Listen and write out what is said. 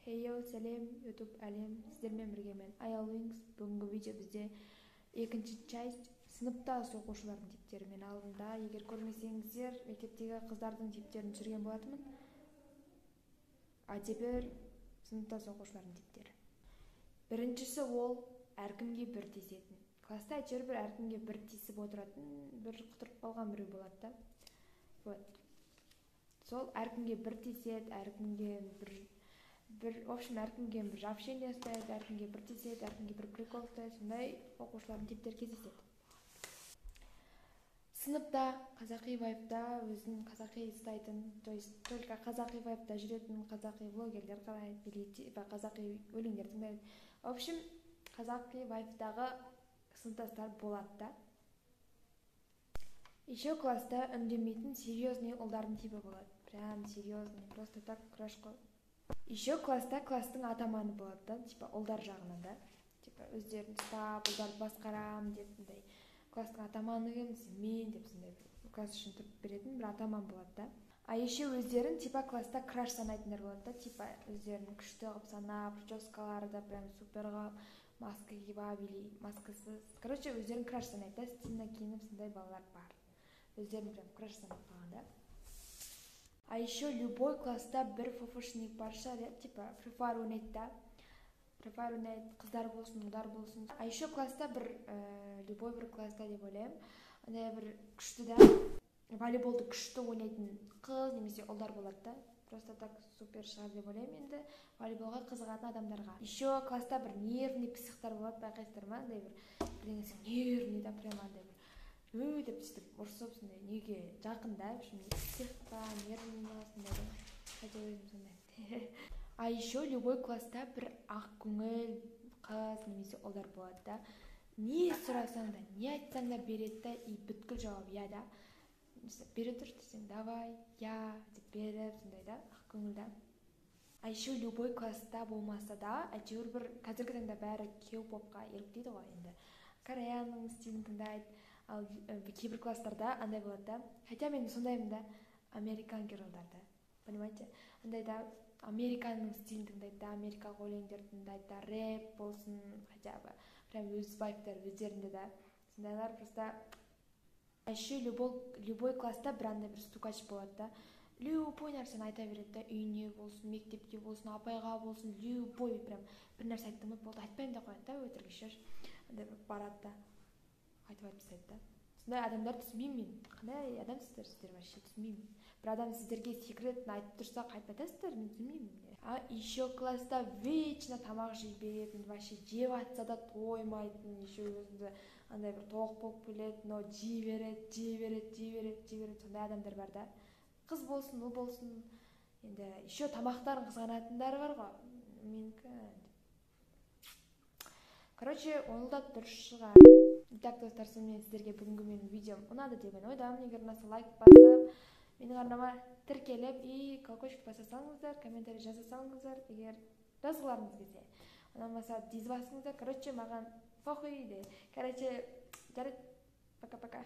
Хейо, сәлем, YouTube әлем, сіздермен бірге мен Аял Wings. Бүгінгі видео бізде екінші часть сыныпта оқушылардың типтері мен алдында. Егер көрмесеңіздер, мектептегі қыздардың типтерін түсірген болатынмын. А теперь сыныпта оқушылардың типтері. Біріншісі ол әркімге бір тиісетін. Класста әйтеуір бір әркімге бір тиісіп отыратын, бір құтырып қалған біреу болады да. Вот. Сол әркімге бір тиіседі, әркімге в общем, әркімге бір общение ұстайды, әркімге бір тиіседі, әркімге бір прикол ұстайды, сондай оқушылардың типтері кездеседі. Сыныпта, қазақи вайбта өзін қазақи ұстайтын, то есть только қазақи вайбта жүретін қазақи блогерлер қарайды, или қазақи өлеңдер тыңдайды. В общем, қазақи вайбтағы сыныптастар болады да. Еще класста үндемейтін серьезный ұлдардың типі болады. Прям серьезный, просто так краш қой. Еще класстың атаманы болады да, типа ұлдар жағынан да. Типа өздерін ұстап, ұлдарды басқарам деп, класстың атаманы кім, мен деп сондай класс үшін тұрып беретін бір атаман болады да. А еще өздерін типа класста краш санайтындар болады да, типа өздерін күшті қылып санап, прическалары да прям суперға, маска киіп или маскасыз. Короче, өздерін краш санайды да, стильно киініп сондай балалар бар. Өздерін прям краш санап қалған да. А еще любой класста бір фофошник барша, типа Free Fire ойнайды да. Free Fire ойнайды, қыздар болсын, ұлдар болсын. А еще класста любой бір класста деп ойлаймын, андай бір күшті да, волейболды күшті ойнайтын қыз немесе ұлдар болады да. Просто так супер шығар деп ойлаймын енді волейболға қызығатын адамдарға. Еще класста бір нервный психтар болады, байқайсыздар ма? Андай бір біліңізсің, нервный да, прям андай бір деп сөйтіп ұрсып сондай неге жақында, психқа, нервныйға сондай да. Хотя өзім сондай. А еще любой класста бір ақ көңіл қыз немесе ұлдар болады да. Не сұрасаң да, не айтсаң да береді да, и бүткіл жауап я да. Бере тұр десең, давай, я деп беріп сондай да, ақ көңіл да. А еще любой класста болмаса да, әйтеуір бір қазіргі таңда бәрі кей-попқа еліктейді ғой енді. Кореяның стилін тыңдайды. Ал кейбір класстарда андай болады да. Хотя мен сондаймын да, американ герлдар да. Понимаете? Андай да, американың стилін тыңдайды да, америкаға өлеңдер тыңдайды да, рэп болсын, хотя бы прям өз вайбтар өздерінде да. Сондайлар просто. А еще любой класста бір андай бір стукач болады да. Любой нәрсені айта береді да, үйіне болсын, мектепте болсын, апайға болсын, любой прям бір нәрсе айттым болды, айтпаймын да қояды да, өтірік шеш. Андай барады да, айтып тастайды да. Сондай адамдар түсінбеймін мен. Қандай адамсыздар сіздер, вообще түсінбеймін. Бір адам сіздерге секретін айтып тұрса, қайтып айтасыздар, мен түсінбеймін. А еще класста вечно тамақ жей беретін, вообще жеп атса да тоймайтын, еще өзінде андай бір тоқ болып келеді, но жей береді, сондай адамдар бар да. Қыз болсын, ұл болсын, енді еще тамақтарын қызғанатындар бар ғой. Менікі. Короче, ол да дұрыс шығар. Итак, достар, сонымен сіздерге бүгінгі менің видеом ұнады деген ойдамын. Егер ұнаса лайк басып, менің арнама тіркеліп, и колокольчик баса салыңыздар, комментарий жаза салыңыздар, егер жазғыларыңыз келсе. Ұнамаса диз басыңыздар. Короче, маған похуй де. Короче, жарайды. Пока-пока.